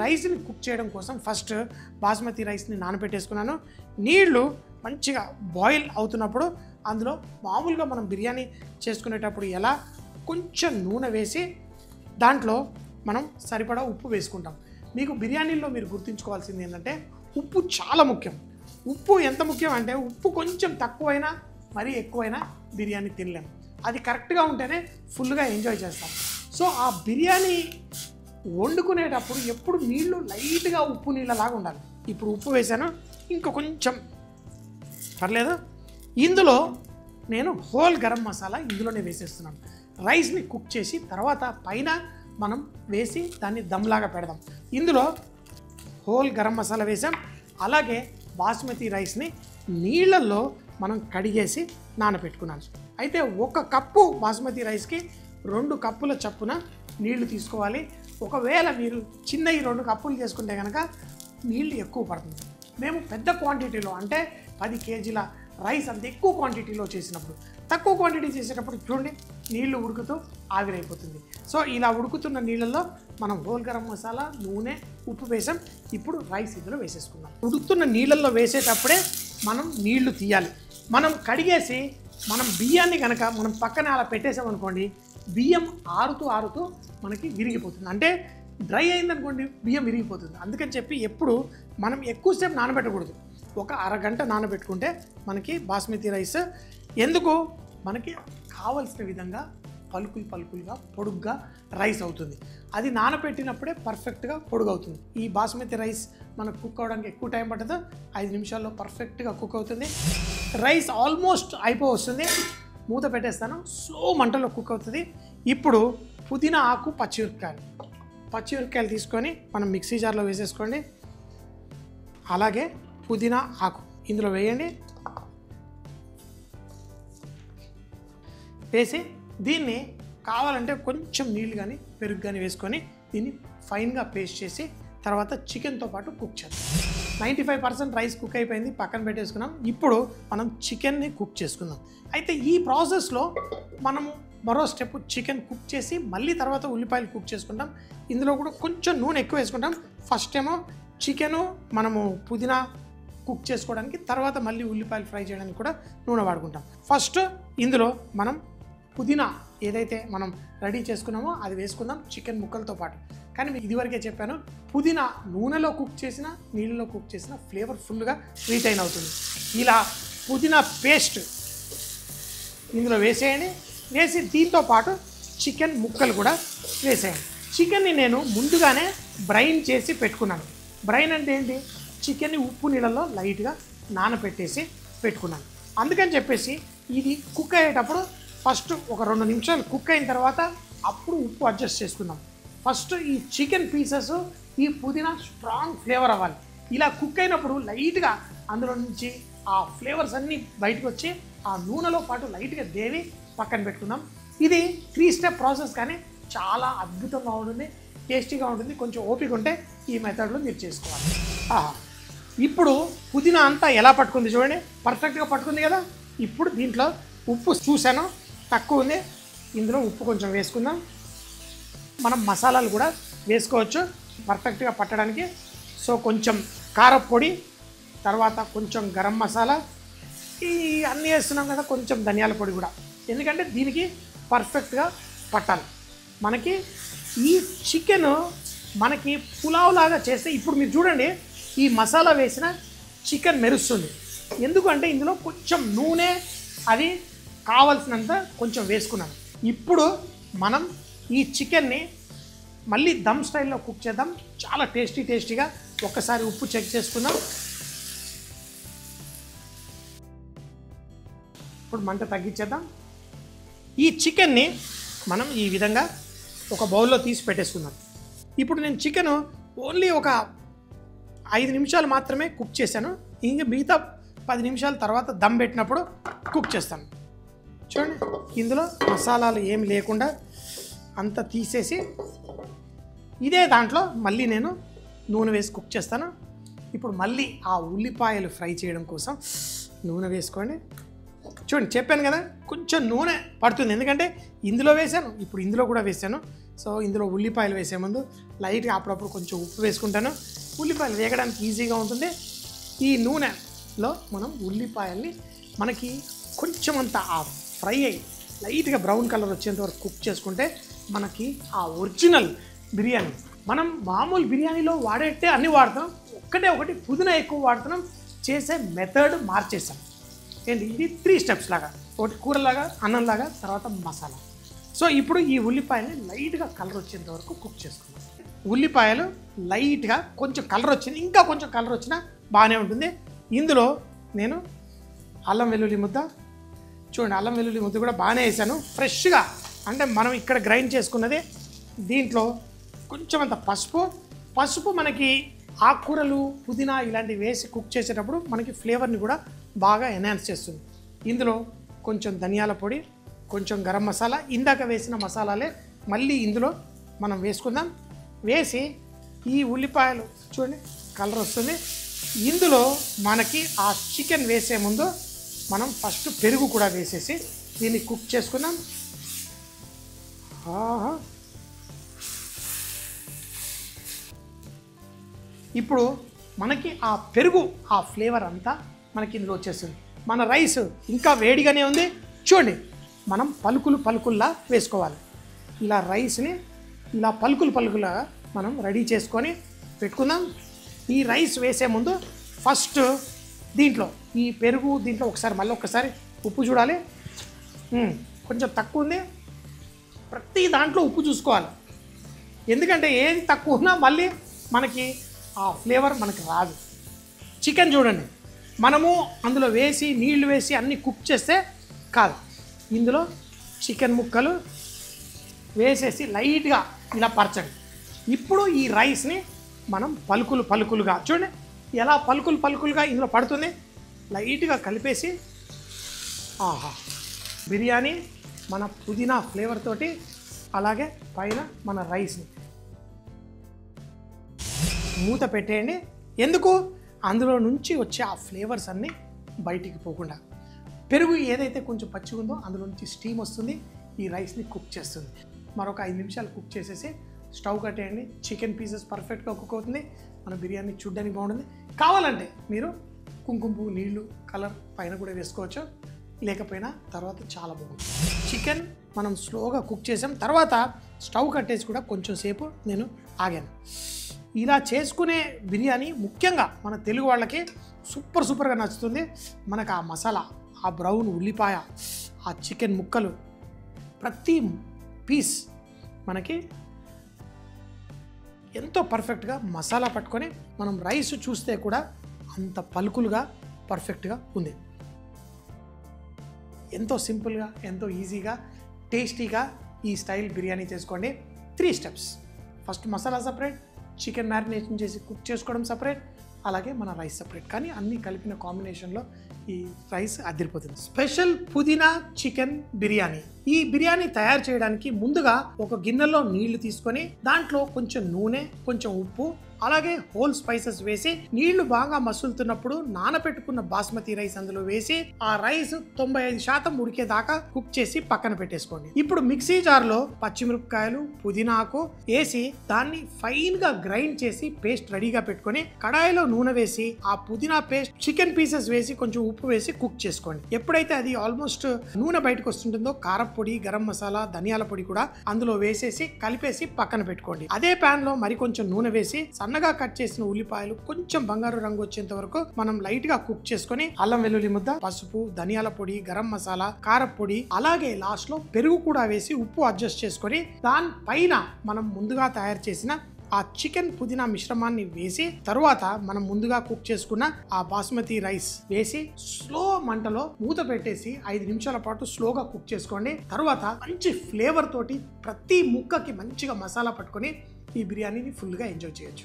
రైస్ని కుక్ చేయడం కోసం ఫస్ట్ బాస్మతి రైస్ని నానబెట్టేసుకున్నాను. నీళ్లు మంచిగా బాయిల్ అవుతున్నప్పుడు అందులో మామూలుగా మనం బిర్యానీ చేసుకునేటప్పుడు ఎలా కొంచెం నూనె వేసి దాంట్లో మనం సరిపడా ఉప్పు వేసుకుంటాం. మీకు బిర్యానీలో మీరు గుర్తుంచుకోవాల్సింది ఏంటంటే ఉప్పు చాలా ముఖ్యం. ఉప్పు ఎంత ముఖ్యం అంటే ఉప్పు కొంచెం తక్కువైనా మరీ ఎక్కువైనా బిర్యానీ తినలేము. అది కరెక్ట్గా ఉంటేనే ఫుల్గా ఎంజాయ్ చేస్తాం. సో ఆ బిర్యానీ వండుకునేటప్పుడు ఎప్పుడు నీళ్లు లైట్గా ఉప్పు నీళ్ళలాగా ఉండాలి. ఇప్పుడు ఉప్పు వేసాను, ఇంకా కొంచెం పర్లేదు. ఇందులో నేను హోల్ గరం మసాలా ఇందులోనే వేసేస్తున్నాను. రైస్ని కుక్ చేసి తర్వాత పైన మనం వేసి దాన్ని దమ్లాగా పెడదాం. ఇందులో హోల్ గరం మసాలా వేసాం. అలాగే బాస్మతి రైస్ని నీళ్ళల్లో మనం కడిగేసి నానబెట్టుకున్నాను. అయితే 1 కప్పు బాస్మతి రైస్కి 2 కప్పుల చప్పున నీళ్లు తీసుకోవాలి. ఒకవేళ మీరు చిన్నవి 2 కప్పులు చేసుకుంటే కనుక నీళ్ళు ఎక్కువ పడుతుంది. మేము పెద్ద క్వాంటిటీలో అంటే 10 కేజీల రైస్ అంత ఎక్కువ క్వాంటిటీలో చేసినప్పుడు, తక్కువ క్వాంటిటీ చేసేటప్పుడు చూడండి నీళ్లు ఉడుకుతూ ఆవిరైపోతుంది. సో ఇలా ఉడుకుతున్న నీళ్ళల్లో మనం హోల్ గరం మసాలా, నూనె, ఉప్పు వేసాం. ఇప్పుడు రైస్ ఇందులో వేసేసుకుందాం. ఉడుకుతున్న నీళ్ళల్లో వేసేటప్పుడే మనం నీళ్లు తీయాలి. మనం కడిగేసి మనం బియ్యాన్ని కనుక మనం పక్కన అలా పెట్టేసామనుకోండి, బియ్యం ఆరుతూ మనకి విరిగిపోతుంది. అంటే డ్రై అయిందనుకోండి బియ్యం విరిగిపోతుంది. అందుకని చెప్పి ఎప్పుడు మనం ఎక్కువసేపు నానబెట్టకూడదు. ఒక అరగంట నానబెట్టుకుంటే మనకి బాస్మతి రైస్ ఎందుకు మనకి కావలసిన విధంగా పలుకులుగా పొడుగ్గా రైస్ అవుతుంది. అది నానబెట్టినప్పుడే పర్ఫెక్ట్గా పొడుగు అవుతుంది. ఈ బాస్మతి రైస్ మనకు కుక్ అవ్వడానికి ఎక్కువ టైం పట్టదు. 5 నిమిషాల్లో పర్ఫెక్ట్గా కుక్ అవుతుంది. రైస్ ఆల్మోస్ట్ అయిపోవస్తుంది. మూత పెట్టేస్తాను. స్లో మంటలో కుక్ అవుతుంది. ఇప్పుడు పుదీనా ఆకు, పచ్చిమిరపకాయలు తీసుకొని మనం మిక్సీ జార్లో వేసేసుకోండి. అలాగే పుదీనా ఆకు ఇందులో వేయండి. వేసి దీన్ని కావాలంటే కొంచెం నీళ్ళు కానీ పెరుగు కానీ వేసుకొని దీన్ని ఫైన్గా పేస్ట్ చేసి తర్వాత చికెన్తో పాటు కుక్ చేద్దాం. 95% రైస్ కుక్ అయిపోయింది, పక్కన పెట్టేసుకున్నాం. ఇప్పుడు మనం చికెన్ని కుక్ చేసుకుందాం. అయితే ఈ ప్రాసెస్లో మనము మరో స్టెప్ చికెన్ కుక్ చేసి మళ్ళీ తర్వాత ఉల్లిపాయలు కుక్ చేసుకుంటాం. ఇందులో కూడా కొంచెం నూనె ఎక్కువ వేసుకుంటాం. ఫస్ట్ ఏమో చికెను మనము పుదీనా కుక్ చేసుకోవడానికి, తర్వాత మళ్ళీ ఉల్లిపాయలు ఫ్రై చేయడానికి కూడా నూనె వాడుకుంటాం. ఫస్ట్ ఇందులో మనం పుదీనా ఏదైతే మనం రెడీ చేసుకున్నామో అది వేసుకుందాం చికెన్ ముక్కలతో పాటు. కానీ మీకు ఇదివరకే చెప్పాను, పుదీనా నూనెలో కుక్ చేసిన నీళ్ళలో కుక్ చేసిన ఫ్లేవర్ ఫుల్గా రిటైన్ అవుతుంది. ఇలా పుదీనా పేస్ట్ ఇందులో వేసేయండి. వేసి దీంతో పాటు చికెన్ ముక్కలు కూడా వేసేయండి. చికెన్ని నేను ముందుగానే బ్రైన్ చేసి పెట్టుకున్నాను. బ్రైన్ అంటే ఏంటి? చికెన్ని ఉప్పు నీళ్ళల్లో లైట్గా నానబెట్టేసి పెట్టుకున్నాను. అందుకని చెప్పేసి ఇది కుక్ అయ్యేటప్పుడు ఫస్ట్ ఒక 2 నిమిషాలు కుక్ అయిన తర్వాత అప్పుడు ఉప్పు అడ్జస్ట్ చేసుకుందాం. ఫస్ట్ ఈ చికెన్ పీసెస్ ఈ పుదీనా స్ట్రాంగ్ ఫ్లేవర్ అవ్వాలి. ఇలా కుక్ అయినప్పుడు లైట్గా అందులో నుంచి ఆ ఫ్లేవర్స్ అన్నీ బయటకు వచ్చి ఆ నూనెలో పాటు లైట్గా దేవి పక్కన పెట్టుకుందాం. ఇది 3 స్టెప్ ప్రాసెస్, కానీ చాలా అద్భుతంగా ఉంటుంది, టేస్టీగా ఉంటుంది. కొంచెం ఓపిక ఉంటే ఈ మెథడ్లో మీరు చేసుకోవాలి. ఇప్పుడు పుదీనా అంతా ఎలా పట్టుకుంది చూడండి, పర్ఫెక్ట్గా పట్టుకుంది కదా. ఇప్పుడు దీంట్లో ఉప్పు చూశాను తక్కువ ఉంది, ఇందులో ఉప్పు కొంచెం వేసుకుందాం. మనం మసాలాలు కూడా వేసుకోవచ్చు పర్ఫెక్ట్గా పట్టడానికి. సో కొంచెం కారపొడి, తర్వాత కొంచెం గరం మసాలా, ఈ అన్నీ వేస్తున్నాం కదా, కొంచెం ధనియాల పొడి కూడా, ఎందుకంటే దీనికి పర్ఫెక్ట్గా పట్టాలి. మనకి ఈ చికెన్ మనకి పులావ్ లాగా చేస్తే ఇప్పుడు మీరు చూడండి ఈ మసాలా వేసిన చికెన్ మెరుస్తుంది. ఎందుకంటే ఇందులో కొంచెం నూనె అది కావాల్సినంత కొంచెం వేసుకున్నాను. ఇప్పుడు మనం ఈ చికెన్ని మళ్ళీ దమ్ స్టైల్లో కుక్ చేద్దాం, చాలా టేస్టీగా. ఒక్కసారి ఉప్పు చెక్ చేసుకుందాం. ఇప్పుడు మంట తగ్గించేద్దాం. ఈ చికెన్ని మనం ఈ విధంగా ఒక బౌల్లో తీసి పెట్టేసుకుందాం. ఇప్పుడు నేను చికెన్ ఓన్లీ ఒక 5 నిమిషాలు మాత్రమే కుక్ చేశాను. ఇంక మిగతా 10 నిమిషాల తర్వాత దమ్ పెట్టినప్పుడు కుక్ చేస్తాను. చూడండి ఇందులో మసాలాలు ఏమి లేకుండా అంతా తీసేసి ఇదే దాంట్లో మళ్ళీ నేను నూనె వేసి కుక్ చేస్తాను. ఇప్పుడు మళ్ళీ ఆ ఉల్లిపాయలు ఫ్రై చేయడం కోసం నూనె వేసుకోండి. చూడండి చెప్పాను కదా కొంచెం నూనె పడుతుంది, ఎందుకంటే ఇందులో వేసాను, ఇప్పుడు ఇందులో కూడా వేసాను. సో ఇందులో ఉల్లిపాయలు వేసే ముందు లైట్గా అప్పుడప్పుడు కొంచెం ఉప్పు వేసుకుంటాను. ఉల్లిపాయలు వేగడానికి ఈజీగా ఉంటుంది. ఈ నూనెలో మనం ఉల్లిపాయల్ని మనకి కొంచెం అంత ఫ్రై అయ్యి లైట్గా బ్రౌన్ కలర్ వచ్చేంత వరకు కుక్ చేసుకుంటే మనకి ఆ ఒరిజినల్ బిర్యానీ. మనం మామూలు బిర్యానీలో వాడేట్టే అన్నీ వాడుతున్నాం, ఒకటి పుదీనా ఎక్కువ వాడుతున్నాం. చేసే మెథడ్ మార్చేసాం. ఏంటి ఇది 3 స్టెప్స్ లాగా, ఒకటి కూరలాగా, అన్నంలాగా, తర్వాత మసాలా. సో ఇప్పుడు ఈ ఉల్లిపాయల్ని లైట్గా కలర్ వచ్చేంత వరకు కుక్ చేసుకుందాం. ఉల్లిపాయలు లైట్గా కొంచెం కలర్ వచ్చింది, ఇంకా కొంచెం కలర్ వచ్చినా బాగానే ఉంటుంది. ఇందులో నేను అల్లం వెల్లుల్లి ముద్ద, చూడండి అల్లం వెల్లుల్లి ముద్ద కూడా బాగానే వేసాను ఫ్రెష్గా, అంటే మనం ఇక్కడ గ్రైండ్ చేసుకున్నది. దీంట్లో కొంచెం అంత పసుపు మనకి ఆకుకూరలు, పుదీనా ఇలాంటివి వేసి కుక్ చేసేటప్పుడు మనకి ఫ్లేవర్ని కూడా బాగా ఎన్హాన్స్ చేస్తుంది. ఇందులో కొంచెం ధనియాల పొడి, కొంచెం గరం మసాలా, ఇందాక వేసిన మసాలాలే మళ్ళీ ఇందులో మనం వేసుకుందాం. వేసి ఈ ఉల్లిపాయలు చూడండి కలర్ వస్తుంది. ఇందులో మనకి ఆ చికెన్ వేసే ముందు మనం ఫస్ట్ పెరుగు కూడా వేసేసి దీన్ని కుక్ చేసుకుందాం. ఇప్పుడు మనకి ఆ పెరుగు ఆ ఫ్లేవర్ అంతా మనకి ఇందులో వచ్చేస్తుంది. మన రైస్ ఇంకా వేడిగానే ఉంది. చూడండి మనం పలుకుల్లా వేసుకోవాలి. ఇలా రైస్ని ఇలా పలుకులుగా మనం రెడీ చేసుకొని పెట్టుకుందాం. ఈ రైస్ వేసే ముందు ఫస్ట్ దీంట్లో ఈ పెరుగు దీంట్లో మళ్ళీ ఒకసారి ఉప్పు చూడాలి. కొంచెం తక్కువ ఉంది. ప్రతి దాంట్లో ఉప్పు చూసుకోవాలి, ఎందుకంటే ఏది తక్కువ ఉన్నా మళ్ళీ మనకి ఆ ఫ్లేవర్ మనకి రాదు. చికెన్ చూడండి, మనము అందులో వేసి నీళ్లు వేసి అన్నీ కుక్ చేస్తే కాదు. ఇందులో చికెన్ ముక్కలు వేసేసి లైట్గా ఇలా పరచండి. ఇప్పుడు ఈ రైస్ని మనం పలుకులుగా చూడండి ఎలా పలుకులుగా ఇందులో పడుతుంది. లైట్గా కలిపేసి బిర్యానీ మన పుదీనా ఫ్లేవర్ తోటి, అలాగే పైన మన రైస్ని మూత పెట్టేయండి. ఎందుకు? అందులో నుంచి వచ్చే ఆ ఫ్లేవర్స్ అన్నీ బయటికి పోకుండా. పెరుగు ఏదైతే కొంచెం పచ్చిగా ఉందో అందులో నుంచి స్టీమ్ వస్తుంది, ఈ రైస్ని కుక్ చేస్తుంది. మరొక 5 నిమిషాలు కుక్ చేసేసి స్టవ్ కట్టేయండి. చికెన్ పీసెస్ పర్ఫెక్ట్గా కుక్ అవుతుంది. మన బిర్యానీ చూడ్డానికి బాగుంటుంది. కావాలంటే మీరు కుంకుమ పువ్వు నీళ్లు కలర్ పైన కూడా వేసుకోవచ్చు, లేకపోయినా తర్వాత చాలా బాగుంటుంది. చికెన్ మనం స్లోగా కుక్ చేసాం. తర్వాత స్టవ్ కట్టేసి కూడా కొంచెం సేపు నేను ఆగాను. ఇలా చేసుకునే బిర్యానీ ముఖ్యంగా మన తెలుగు వాళ్ళకి సూపర్గా నచ్చుతుంది. మనకు ఆ మసాలా, ఆ బ్రౌన్ ఉల్లిపాయ, ఆ చికెన్ ముక్కలు, ప్రతి పీస్ మనకి ఎంతో పర్ఫెక్ట్గా మసాలా పట్టుకొని, మనం రైస్ చూస్తే కూడా అంత పలుకులుగా పర్ఫెక్ట్గా ఉంది. ఎంతో సింపుల్గా, ఎంతో ఈజీగా, టేస్టీగా ఈ స్టైల్ బిర్యానీ చేసుకోండి. 3 steps. First masala separate, chicken marination చేసి కుక్ చేసుకోవడం సపరేట్, అలాగే మన రైస్ సపరేట్. కానీ అన్నీ కలిపిన కాంబినేషన్లో ఈ రైస్ అదిరిపోతుంది. స్పెషల్ పుదీనా చికెన్ బిర్యానీ. ఈ బిర్యానీ తయారు చేయడానికి ముందుగా ఒక గిన్నెలో నీళ్లు తీసుకొని దాంట్లో కొంచెం నూనె, కొంచెం ఉప్పు, అలాగే హోల్ స్పైసెస్ వేసి నీళ్లు బాగా మసులుతున్నప్పుడు నానబెట్టుకున్న బాస్మతి రైస్ అందులో వేసి ఆ రైస్ 95% ఉడికేదాకా కుక్ చేసి పక్కన పెట్టేసుకోండి. ఇప్పుడు మిక్సీ జార్లో పచ్చిమిరపకాయలు, పుదీనాకు వేసి దాన్ని ఫైన్ గా గ్రైండ్ చేసి పేస్ట్ రెడీగా పెట్టుకొని కడాయిలో నూనె వేసి ఆ పుదీనా పేస్ట్, చికెన్ పీసెస్ వేసి కొంచెం ఉప్పు వేసి కుక్ చేసుకోండి. ఎప్పుడైతే అది ఆల్మోస్ట్ నూనె బయటకు వస్తుంటుందో కారపొడి, గరం మసాలా, ధనియాల పొడి కూడా అందులో వేసేసి కలిపేసి పక్కన పెట్టుకోండి. అదే ప్యాన్ లో మరి కొంచెం నూనె వేసి సన్నగా కట్ చేసిన ఉల్లిపాయలు కొంచెం బంగారు రంగు వచ్చేంత వరకు మనం లైట్ గా కుక్ చేసుకొని అల్లం వెల్లుల్లి ముద్ద, పసుపు, ధనియాల పొడి, గరం మసాలా, కారపొడి, అలాగే లాస్ట్ లో పెరుగు కూడా వేసి ఉప్పు అడ్జస్ట్ చేసుకొని దాని పైన మనం ముందుగా తయారు చేసిన ఆ చికెన్ పుదీనా మిశ్రమాన్ని వేసి తరువాత మనం ముందుగా కుక్ చేసుకున్న ఆ బాస్మతి రైస్ వేసి స్లో మంటలో మూత పెట్టేసి 5 నిమిషాల పాటు స్లోగా కుక్ చేసుకోండి. తరువాత మంచి ఫ్లేవర్ తోటి ప్రతి ముక్కకి మంచిగా మసాలా పట్టుకొని ఈ బిర్యానీని ఫుల్గా ఎంజాయ్ చేయొచ్చు.